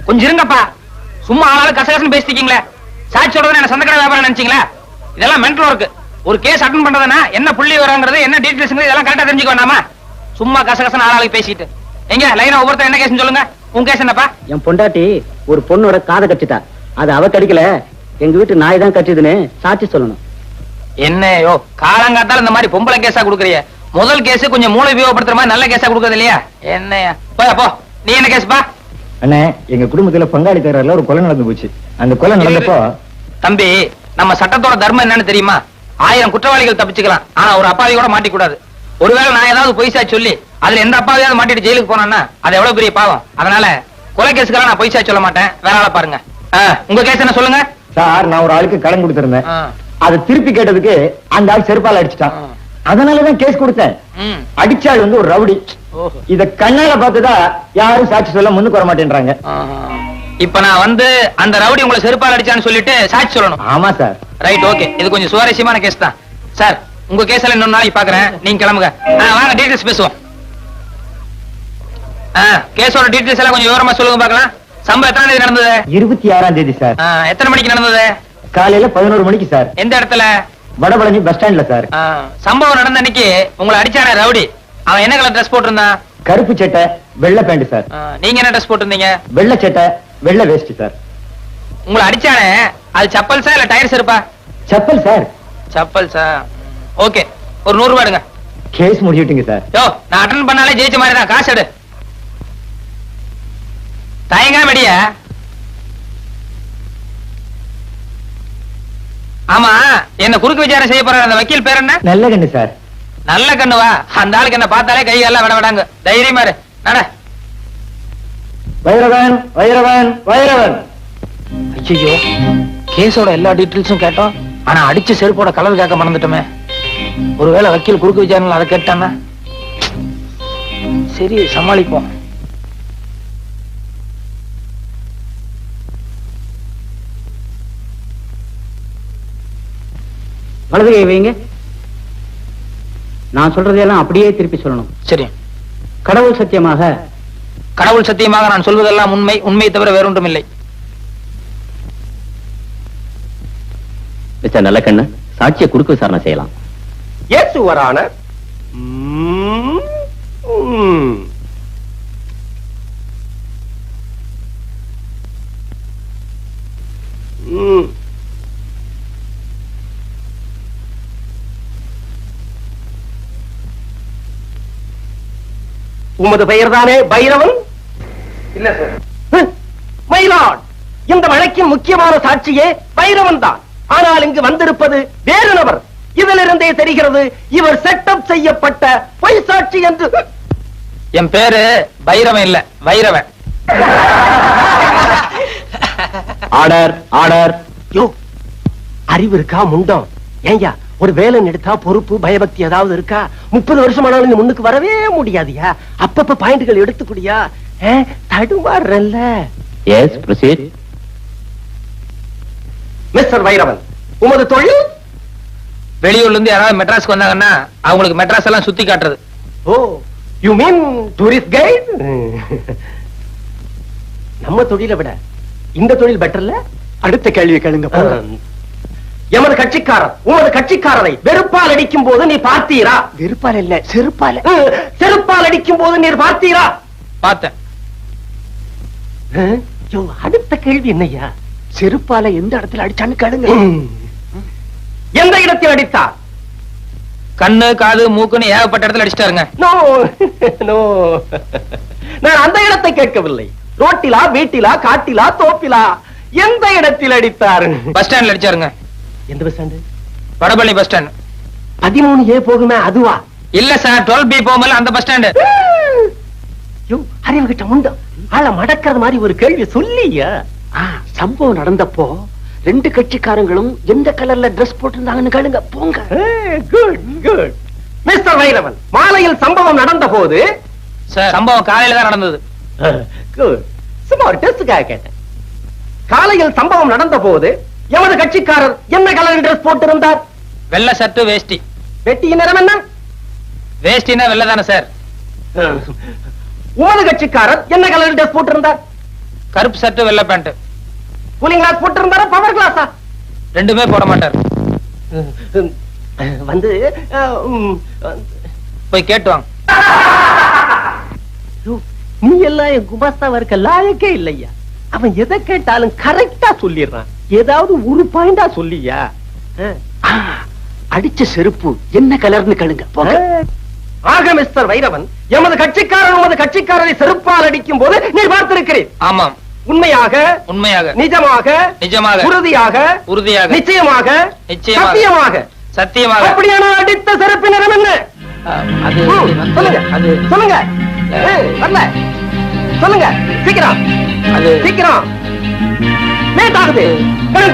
கொஞ்சம் இருங்கப்பா. சும்மா ஆளாலும் கசகசன்னு பேசிட்டீங்களே. சாட்சி சொல்றது என்ன சொந்தக்கடை வியாபாரம் நினைச்சீங்களா? இதெல்லாம் மென்டல் ஒர்க். ஒரு கேஸ் அட்டன் பண்றதுன்னா என்ன புள்ளி வராங்கிறது, என்ன டீடைல்ஸ் இதெல்லாம் கரெக்டா தெரிஞ்சுக்க வேண்டாமா? சும்மா கசகசன்னு ஆளாளுக்கு பேசிட்டு எங்க லைனா ஒவ்வொருத்தர் என்ன கேஸ்னு சொல்லுங்க. உங்க கேஸ் என்னப்பா? என் பொண்டாட்டி ஒரு பொண்ணோட காதை கட்டிட்டா. அது அவ கடிக்கல, எங்க வீட்டு நாய் தான் கட்டிதுன்னு சாட்சி சொல்லணும். என்னையோ காலங்காத்தால இந்த மாதிரி பொம்பளை கேஸா கொடுக்குறிய? முதல் கேஸ் கொஞ்சம் மூளை உபயோகப்படுத்துற மாதிரி நல்ல கேஸா கொடுக்கறது இல்லையா? என்னையா போ. நீ என்ன கேஸ்பா? அண்ணே, எங்க குடும்பத்துல பங்காளி தகராறுல ஒரு கொலை நடந்து போச்சு. அந்த கொலை நடந்தப்போ தம்பி, நம்ம சட்டத்தோட தர்மம் என்னன்னு தெரியுமா? 1000 குற்றவாளிகள் தப்பிச்சுக்கலாம், ஆனா ஒரு அப்பாவி கூட மாட்டிக்கூடாது. ஒருவேளை நான் ஏதாவது பொய்சா சொல்லி அதுல எந்த அப்பாவியாவது மாட்டிட்டு ஜெயிலுக்கு போனான்னா அது எவ்வளவு பெரிய பாவம். அதனால கொலை கேஸுக்கெல்லாம் நான் பொய்சா சொல்ல மாட்டேன். வேற ஆளை பாருங்க. உங்க கேஸ் என்ன சொல்லுங்க சார். நான் ஒரு ஆளுக்கு கடன் கொடுத்திருந்தேன். அதை திருப்பி கேட்டதுக்கு அந்த ஆள் செருப்பால் அடிச்சுட்டான். அதனாலதான் கேஸ் கொடுத்தேன். அடிச்சாள் வந்து ஒரு ரவுடி. இத கண்ணால பார்த்துதான் யாரும் சாட்சி சொல்ல முன்னுக்கு வர மாட்டேன்றாங்க. இப்ப நான் வந்து அந்த ரவுடி உங்களை செருப்பால் அடிச்சான்னு சொல்லிட்டு சாட்சி சொல்லணும். ஆமா சார். Right, okay. இது கொஞ்சம் சுவாரஸ்யமான கேஸ் தான் சார். உங்க கேஸ்ல இன்னொரு நாளைக்கு பாக்குறேன். நீங்க கிளம்புங்க. வாங்க டீடைல்ஸ் பேசுவோம். கேஸோட டீடைல்ஸ் எல்லாம் கொஞ்சம் விவரமா சொல்லுங்க பாக்கலாம். சம்பவம் எத்தனை தேதி நடந்தது? 26ஆம் தேதி சார். எத்தனை மணிக்கு நடந்தது? காலையில 11 மணிக்கு சார். எந்த இடத்துல? வடபழனி பஸ் ஸ்டாண்ட்ல சார். சம்பவம் நடந்த அன்னைக்கு உங்களை அடிச்சானே ரவுடி, அவன் என்ன கலர் ட்ரெஸ் போட்டிருந்தான்? கருப்பு சட்டை வெள்ளை பேண்ட் சார். நீங்க என்ன ட்ரெஸ் போட்டிருந்தீங்க? வெள்ளை சட்டை வெள்ளை வேஷ்டி சார். உங்களை அடிச்சானே அது சப்பல்ஸா இல்ல டயர்ஸ் இருப்பா? செப்பல் சார். சப்பல்ஸா? ஓகே, ஒரு 100 ரூபாய் எடுங்க. Case முடிச்சுட்டீங்க sir. யோ, நான் அட்டன் பண்ணாலே ஜெயிச்ச மாதிரி தான். காசு எடு. தயங்காம அடியா. ஆமா, என்ன குறுக்கு விசாரணை செய்ய போற அந்த வக்கீல் பேர் என்ன? நல்ல கண்ணு சார். நல்ல கண்ணுவா? அந்த ஆளுக்கு என்ன பார்த்தாலே கை எல்லாம் விட விடாங்க. தைரியமா இரு. நட. வைரவன் வைரவன் வைரவன். ஐயோ, கேஸோட எல்லா டீடைல்ஸும் கேட்டோம், ஆனா அடிச்ச செருப்போட கலர் கேட்க மறந்துட்டோமே. ஒருவேளை வக்கீல் குறுக்கு விசாரணை அதை கேட்டானா? சரி, சமாளிப்போம். வலது கை வைங்க. நான் சொல்றதையெல்லாம் அப்படியே திருப்பி சொல்லணும். சரி. கடவுள் சத்தியமாக. கடவுள் சத்தியமாக நான் சொல்வதெல்லாம் உண்மை, உண்மையை தவிர வேறொன்றும் இல்லை. மிஸ்டர் நல்லக்கண்ணு, சாட்சியை குறுக்கு விசாரணை செய்யலாம். Yes your honour. உமது பெயர் தானே பைரவன்? இல்ல சார். மயிலாட், இந்த வழக்கின் முக்கியமான சாட்சியே பைரவன் தான். ஆனால் இங்கு வந்திருப்பது வேறு நபர். இதிலிருந்தே தெரிகிறது இவர் செட்டப் செய்யப்பட்ட பொய் சாட்சி என்று. என் பேரு பைரவன் இல்ல, வைரவன். Order order. யோ, அறிவு இருக்கா முண்டம்? ஏங்க, ஒரு வேலை எடுத்தா பொறுப்பு பயபக்தி ஏதாவது இருக்கா? 30 வருஷமானாலும் நீ முன்னுக்கு வரவே முடியாதியா? அப்பப்ப பாயிண்ட்கள் எடுத்துக்கூடியா? தடுமாறல்ல. Yes, proceed. மிஸ்டர் வைரவன், உமது தொழில்? வெளியூர்ல இருந்து யாராவது மெட்ராஸ்க்கு வந்தாங்கன்னா அவங்களுக்கு மெட்ராஸ் எல்லாம் சுத்தி காட்டுறது. ஓ, யூ மீன் டூரிஸ்ட் கைட்? நம்ம தொழிலை விட இந்த தொழில் பெட்டர்ல? அடுத்த கேள்வி கேளுங்க. எமது கட்சிக்காரர் உமது கட்சிக்காரரை வெறுப்பால் அடிக்கும் போது நீ பார்த்தீரா? வெறுப்பால் இல்ல, செருப்பால். செருப்பால் அடிக்கும் போது நீர் பார்த்தீரா? பார்த்தேன். அடுத்த கேள்வி என்னையா? செருப்பால எந்த இடத்துல அடிச்சான்னு கேளுங்க. எந்த இடத்தில் அடித்தார்? கண்ணு காது மூக்குன்னு ஏகப்பட்ட இடத்துல அடிச்சிட்டாருங்க. நோ நோ, நான் அந்த இடத்தை கேட்கவில்லை. ரோட்டிலா, வீட்டிலா, காட்டிலா, தோப்பிலா, எந்த இடத்தில் அடித்தார்? பஸ் ஸ்டாண்ட்ல அடிச்சாருங்க. எந்த bus stand? Vadapalani bus stand. 13A போகுமே அதுவா? இல்ல சார், 12B போகும்போது அந்த பஸ் ஸ்டாண்டு. அறிவு கிட்ட முண்டம் ஆள மடக்கிறது மாதிரி ஒரு கேள்வி சொல்லியா? சம்பவம் நடந்தப்போ 2 கட்சிக்காரங்களும் எந்த கலர்ல டிரெஸ் போட்டிருந்தாங்கன்னு கேளுங்க. போங்க. Good good. மிஸ்டர் வைரவன், மாலையில் சம்பவம் நடந்த போது? சார், சம்பவம் காலையில தான் நடந்தது. குட். சும்மா ஒரு டெஸ்டுக்காக கேட்டேன். காலையில் சம்பவம் நடந்த போது எமது கட்சிக்காரர் என்ன கலர் டிரெஸ் போட்டிருந்தார்? வெள்ளை சட்டு வேஷ்டி. வெட்டியின் நிறம் என்ன? வேஷ்டினா வெள்ளை தானே சார்? உமது கட்சிக்காரர் என்ன கலர் ட்ரெஸ் போட்டிருந்தார்? கருப்பு சர்ட் வெள்ளை பேண்ட். கூலிங் கிளாஸ் போட்டிருந்தாரா பவர் கிளாஸா? ரெண்டுமே போட மாட்டார். வந்து போய் கேட்டு வாங்க. நீ எல்லாம் என் குமாஸ்தாவா இருக்க லாயக்கே இல்லையா? அவன் எதை கேட்டாலும் கரெக்டா சொல்லிடுறான். ஏதாவது ஒரு பாயிண்டா சொல்லியா? அடிச்ச செருப்பு என்ன கலர்னு கேளுங்க. ஆக மிஸ்டர் வைரவன், எமது கட்சிக்காரர் உமது கட்சிக்காரரை செருப்பால் அடிக்கும் போது நீ பார்த்திருக்கிறேன். ஆமாம். உண்மையாக, உண்மையாக, நிஜமாக, நிஜமாக, உறுதியாக, உறுதியாக, நிச்சயமாக, நிச்சயமாக, சத்தியமாக, சத்தியமாக. அப்படியான அடித்த செருப்பு நிறம் என்ன? அது சொல்லுங்க, அது சொல்லுங்க. வரல, சொல்லுங்க சீக்கிரம், அது சீக்கிரம். லேட் ஆகுது,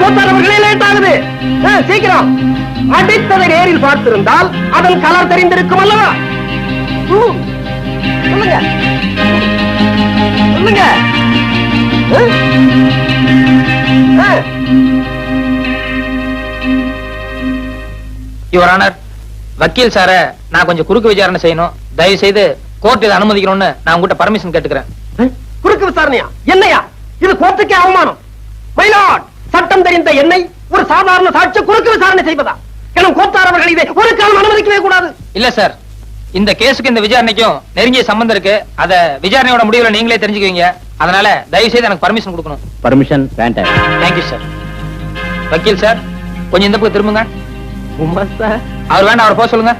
கோத்தாரவர்களே லேட் ஆகுது. சீக்கிரம். அடித்ததை நேரில் பார்த்திருந்தால் அதன் கலர் தெரிந்திருக்கும் அல்லவா? சொல்லுங்க, சொல்லுங்க. யுவர் ஆனர், வக்கீல் சார நான் கொஞ்சம் குறுக்கு விசாரணை செய்யணும். தயவு செய்து கோர்ட் இதை அனுமதிக்கணும்னு நான் உங்ககிட்ட பர்மிஷன் கேட்டுக்கிறேன். குறுக்கு விசாரணையா? என்னையா இது? கோர்ட்டுக்கே அவமானம். மயிலாட், சட்டம் தெரிந்த என்னை ஒரு சாதாரண சாட்சி குறுக்கு விசாரணை செய்வதா? எனும் கோத்தாரவர்கள் இதை ஒரு காலம் அனுமதிக்கவே கூடாது. இல்ல சார், இந்த கேஸுக்கு இந்த விசாரணைக்கும் நெருங்கிய சம்பந்தம் இருக்கு. அத விசாரணையோட முடிவுல நீங்களே தெரிஞ்சுக்குவீங்க. அதனால தயவு செய்து எனக்கு பர்மிஷன் கொடுக்கணும். பர்மிஷன் வேண்டாம். Thank you sir. வக்கீல் சார், கொஞ்சம் இந்த பக்கம் திரும்புங்க. அவர் வேண்டாம், அவரை போக சொல்லுங்க.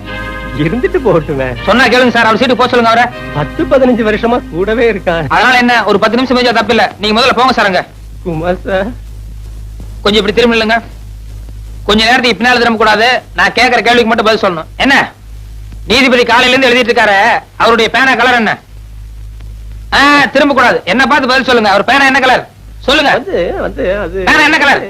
இருந்துட்டு போட்டுவேன். சொன்னா கேளுங்க சார், அவர் சீட்டு போக சொல்லுங்க. அவரை 10-15 வருஷமா கூடவே இருக்கான். அதனால என்ன, ஒரு 10 நிமிஷம் பேச தப்பு இல்ல. நீங்க முதல்ல போங்க சார். அங்க குமார் சார், கொஞ்சம் இப்படி திரும்ப இல்லைங்க. கொஞ்ச நேரத்துக்கு பின்னால திரும்ப கூடாது. நான் கேட்கிற கேள்விக்கு மட்டும் பதில் சொல்லணும். என்ன நீதிபதி காலையில இருந்து எழுதிட்டு இருக்காரு, அவருடைய பேனா கலர் என்ன? திரும்ப கூடாது. என்ன பார்த்து பதில் சொல்லுங்க. அவர் பேனா என்ன கலர் சொல்லுங்க. பேனா என்ன கலர்?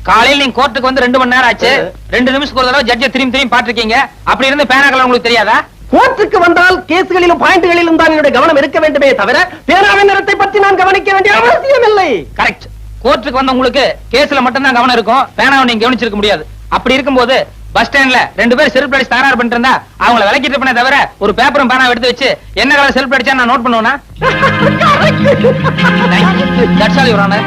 காலையில் நீங்க கோர்ட்டுக்கு வந்து 2 மணி நேரம் ஆச்சு. 2 நிமிஷத்துக்கு ஒரு தடவை ஜட்ஜை திரும்பி பாத்துருக்கீங்க. அப்படி இருந்து பேனா கலர் உங்களுக்கு தெரியாதா? கோர்ட்டுக்கு வந்தால் கேஸ்களிலும் பாயிண்ட்களிலும் தான் என்னுடைய கவனம் இருக்க வேண்டுமே தவிர பேனாவின் நிறத்தை பற்றி நான் கவனிக்க வேண்டிய அவசியம் இல்லை. கரெக்ட். கோர்ட்டுக்கு வந்த உங்களுக்கு கேஸ்ல மட்டும் தான் கவனம் இருக்கும். பேனாவை நீங்க கவனிச்சிருக்க முடியாது. அப்படி இருக்கும்போது பஸ் ஸ்டாண்ட்ல 2 பேர் செல்ஃப் அடிச்சு தகராறு பண்ணிட்டு இருந்தா அவங்கள விலக்கிட்டு பண்ண தவிர ஒரு பேப்பரும் பேனா எடுத்து வச்சு என்ன கலர் செல்ஃப் அடிச்சா நான் நோட் பண்ணுவேனா? That's all your honour.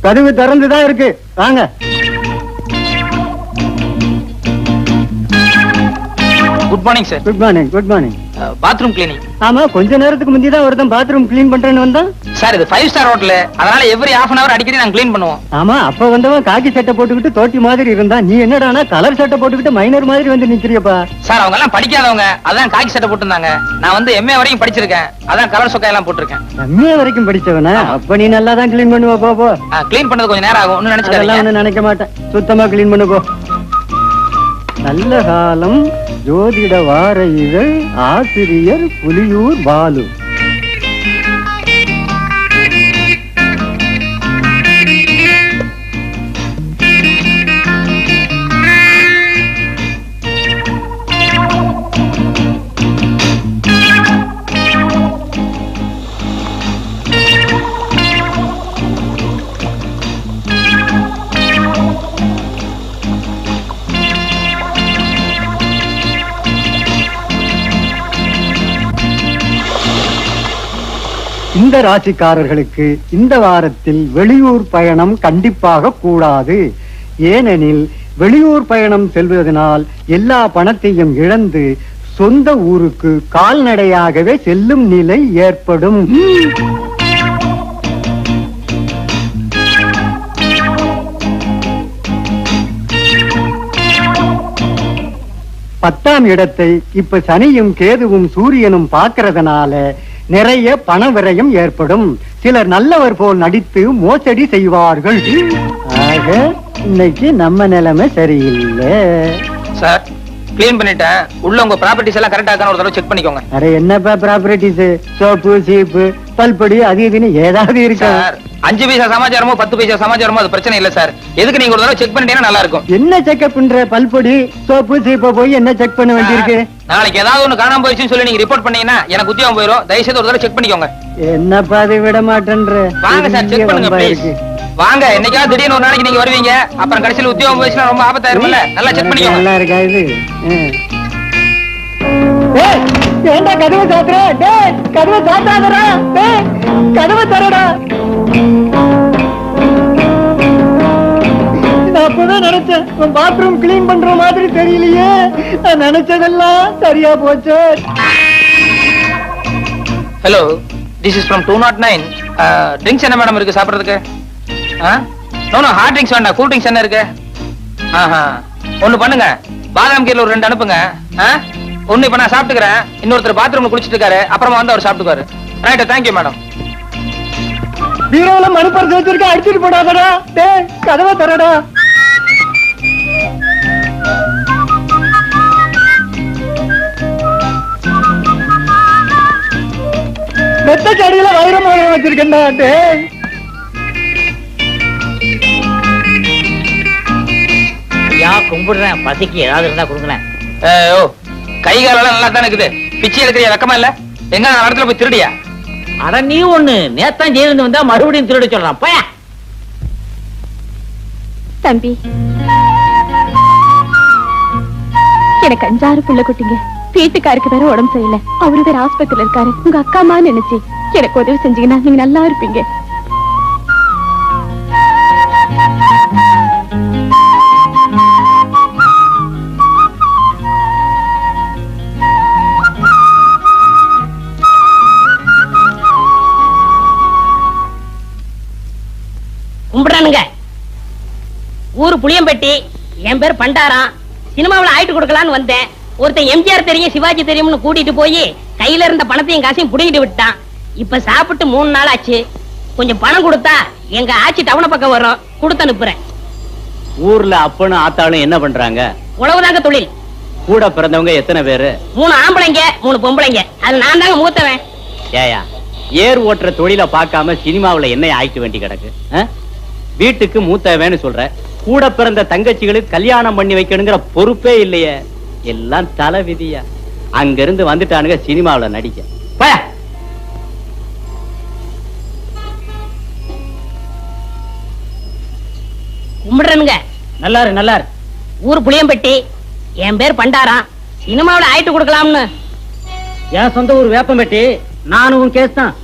கதவு திறந்துதான் இருக்கு, வாங்க. Good morning sir. Good morning. Good morning. Bathroom cleaning. ஆமா, கொஞ்ச நேரத்துக்கு முந்தி தான் ஒருத்தன் பாத்ரூம் கிளீன் பண்றேன்னு வந்தான். சார், இது 5 ஸ்டார் ஹோட்டல். அதனால எவ்ரி half an hour அடிக்கடி நாங்க கிளீன் பண்ணுவோம். ஆமா, அப்ப வந்தவன் காக்கி சட்டை போட்டுக்கிட்டு தோட்டி மாதிரி இருந்தான். நீ என்னடானா கலர் சட்டை போட்டுக்கிட்டு மைனர் மாதிரி வந்து நிக்கிறியப்பா. சார், அவங்க எல்லாம் படிக்காதவங்க, அதான் காக்கி சட்டை போட்டுருந்தாங்க. நான் வந்து MA வரைக்கும் படிச்சிருக்கேன், அதான் கலர் சொக்கா எல்லாம் போட்டிருக்கேன். MA வரைக்கும் படிச்சவனா? அப்ப நீ நல்லா தான் கிளீன் பண்ணுவ. போ. கிளீன் பண்ணது கொஞ்சம் நேரம் ஆகும், ஒன்னும் நினைச்சுக்காதீங்க. நினைக்க மாட்டேன், சுத்தமா கிளீன் பண்ணு போ. நல்ல காலம் ஜோதிட வார இதழ், ஆசிரியர் புலியூர் பாலு. இந்த ராசிக்காரர்களுக்கு இந்த வாரத்தில் வெளியூர் பயணம் கண்டிப்பாக கூடாது. ஏனெனில் வெளியூர் பயணம் செல்வதனால் எல்லா பணத்தையும் இழந்து சொந்த ஊருக்கு கால்நடையாகவே செல்லும் நிலை ஏற்படும். 10ஆம் இடத்தை இப்ப சனியும் கேதுவும் சூரியனும் பார்க்கறதுனால நிறைய பண விரயம் ஏற்படும். சிலர் நல்லவர் போல் நடித்து மோசடி செய்வார்கள். ஆக இன்னைக்கு நம்ம நிலைமை சரியில்லை. சார் கிளீன் பண்ணிட்டேன். உள்ள உங்க ப்ராப்பர்ட்டிஸ் எல்லாம் கரெக்டா இருக்கான்னு ஒரு தடவை செக் பண்ணிக்கோங்க. அட என்னப்பா ப்ராப்பர்ட்டிஸ், சோப்பு சீப்பு பல்படி அது இதுன்னு ஏதாவது இருக்கா? சார் 5 பைசா சமாச்சாரமோ 10 பைசா சமாச்சாரமோ அது பிரச்சனை இல்ல சார். எதுக்கு நீங்க ஒரு தடவை செக் பண்ணிட்டீங்கன்னா நல்லா இருக்கும். என்ன செக்அப் பண்ற? பல்பொடி சோப்பு சீப்பை போய் என்ன செக் பண்ண வேண்டியிருக்கு? நாளைக்கு ஏதாவது ஒண்ணு காணாம போயிடுச்சுன்னு சொல்லி நீங்க ரிப்போர்ட் பண்ணீங்கன்னா எனக்கு உத்தியோகம் போயிடும். தயவு செய்து ஒரு தடவை செக் பண்ணிக்கோங்க. என்னப்பா அதை விட மாட்டேன்ற? வாங்க சார் செக் பண்ணுங்க ப்ளீஸ். வாங்க. என்னைக்காவது திடீர்னு ஒரு நாளைக்கு நீங்க வருவீங்க, அப்புறம் கடைசியில் உத்தியோகம் போயிடுச்சுன்னா ரொம்ப ஆபத்தாயிரும்ல. நல்லா செக் பண்ணிக்கோங்க. நல்லா இருக்கா இது? ஏண்டா கதவை சாத்துற? டேய் கதவை சாத்தாதடா. டேய் கதவை தரடா. நான் அப்பதான் நினைச்சேன் உன் பாத்ரூம் கிளீன் பண்ற மாதிரி தெரியலையே. நான் நினைச்சதெல்லாம் சரியா போச்சு. Hello, this is from 209. Drinks என்ன மேடம் இருக்கு சாப்பிடுறதுக்கு? நோ ஹார்ட் ட்ரிங்க்ஸ் வேண்டாம். கூல் ட்ரிங்க்ஸ் என்ன இருக்கு? ஒண்ணு பண்ணுங்க, பாதாம் கீரல் ஒரு 2 அனுப்புங்க. ஒண்ணு இப்ப நான் சாப்பிட்டுக்கிறேன். இன்னொருத்தர் பாத்ரூம்ல குளிச்சிட்டு இருக்காரு, அப்புறமா வந்து அவர் சாப்பிட்டுக்காரு. Right, thank you madam. பீரோல மனுப்பரிசு வச்சிருக்க, அடிச்சிட்டு போடாதடா. டேய் கதவை தரடா. மெத்த கடியில வைரமாக வச்சிருக்கேன்டா. டேய் கும்பிடுறேன், பசிக்கு ஏதாவது இருந்தா கொடுங்களேன். ஓ, கை காலெல்லாம் நல்லா தானே இருக்குது. பிச்சை எடுக்கிறியா? வெக்கமா இல்ல? எங்க நான் இடத்துல போய் திருடியா? அட நீ ஒண்ணு நேத்தான் ஜெயிலிருந்து வந்தா மறுபடியும் திருட சொல்றான். போயா தம்பி, எனக்கு 5-6 புள்ள குட்டிங்க. வீட்டுக்காருக்கு வேற உடம்பு சரியில்லை. அவரு வேற ஆஸ்பத்திரியில இருக்காரு. உங்க அக்காமா நினைச்சு எனக்கு உதவி செஞ்சீங்கன்னா நீங்க நல்லா இருப்பீங்க. கும்பிடுறானுங்க. ஊரு புளியம்பட்டி. என் பேர் பண்டாரம். சினிமாவில் ஆயிட்டு கொடுக்கலான்னு வந்தேன். ஒருத்தன் எம்ஜிஆர் தெரியும் சிவாஜி தெரியும்னு கூட்டிட்டு போய் கையில இருந்த பணத்தையும் காசையும் புடிங்கிட்டு விட்டான். இப்ப சாப்பிட்டு 3 நாள் ஆச்சு. கொஞ்சம் பணம் கொடுத்தா எங்க ஆட்சி டவுன பக்கம் வரும், கொடுத்து அனுப்புறேன். ஊர்ல அப்பனும் ஆத்தாளும் என்ன பண்றாங்க? உழவுதாங்க தொழில். கூட பிறந்தவங்க எத்தனை பேரு? 3 ஆம்பளைங்க 3 பொம்பளைங்க. அது நான் தாங்க மூத்தவன். ஏயா, ஏர் ஓட்டுற தொழில பார்க்காம சினிமாவுல என்ன ஆயிட்டு வேண்டி கிடக்கு? வீட்டுக்கு மூத்தவன்னு சொல்ற, கூட பிறந்த தங்கச்சிகளுக்கு கல்யாணம் பண்ணி வைக்கணுங்கிற பொறுப்பே இல்லையே. எல்லாம் தலை விதியா. அங்க இருந்து வந்துட்டானுங்க சினிமாவுல நடிக்க. போயா. கும்பிடுறனுங்க. நல்லாரு நல்லாரு. ஊர் புளியம்பட்டி. என் பேர் பண்டாரம். சினிமாவில் ஆயிட்டு கொடுக்கலாம்னு. என் சொந்த ஊர் வேப்பம்பட்டி. நானும் கேஸ் தான்.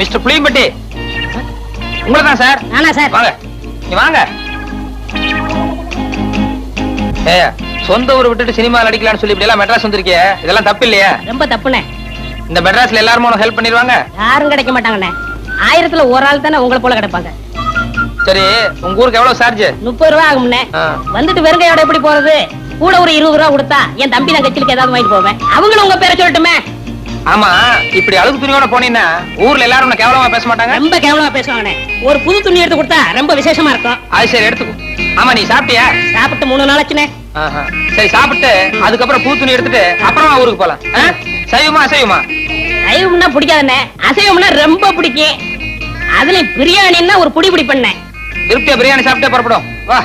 மிஸ்டர் புளியம்பட்டி, உங்களை தான் சார். நானா சார்? வாங்க, நீ வாங்க. ஏய், சொந்த ஊரை விட்டுட்டு சினிமாவில் அடிக்கலாம்னு சொல்லி இப்படி எல்லாம் மெட்ராஸ் வந்திருக்கிய, இதெல்லாம் தப்பு இல்லையா? ரொம்ப தப்புனே. இந்த மெட்ராஸ்ல எல்லாரும் உனக்கு ஹெல்ப் பண்ணிடுவாங்க? யாரும் கிடைக்க மாட்டாங்கண்ணே. 1000ல ஒரு ஆள் தானே உங்களை போல கிடைப்பாங்க. சரி, உங்க ஊருக்கு எவ்வளவு சார்ஜ்? 30 ரூபா ஆகும்ண்ணே. வந்துட்டு வெறுங்கையோட எப்படி போறது? கூட ஒரு 20 ரூபா கொடுத்தா என் தம்பி தங்கச்சிக்கு ஏதாவது வாங்கிட்டு போவேன். அவங்களும் உங்க பேரை சொல்லட்டுமே. ஆமா, இப்படி அழுகு துணியோட போனீங்கன்னா ஊர்ல எல்லாரும் உன்னை கேவலமா பேச மாட்டாங்க? ரொம்ப கேவலமா பேசுவாங்கண்ணே. ஒரு புது துணி எடுத்து கொடுத்தா ரொம்ப விசேஷமா இருக்கும். அது சரி, எடுத்துக்கோ. ஆமா, நீ சாப்பிட்டியா? சாப்பிட்டு 3 நாள் ஆச்சுண்ணே. சரி, சாப்பிட்டு அதுக்கப்புறம் பூ துணி எடுத்துட்டு அப்புறமா ஊருக்கு போலாம். சைவமா அசைவமா? சைவம்னா பிடிக்காதுண்ணே, அசைவம்னா ரொம்ப பிடிக்கும். அதுல பிரியாணின்னா ஒரு புடி பண்ணேன். திருப்தியா பிரியாணி சாப்பிட்டே புறப்படும். வா.